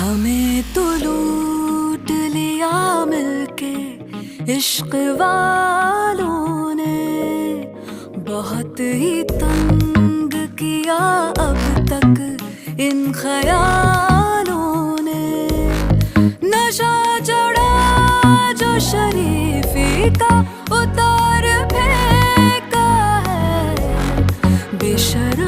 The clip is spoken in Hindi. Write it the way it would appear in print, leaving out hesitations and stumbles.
हमें तो लूट लिया मिलके इश्क वालों ने, बहुत ही तंग किया अब तक इन ख्यालों ने। नशा चढ़ा जो शरीफी का उतार फेंका है, बेशर्म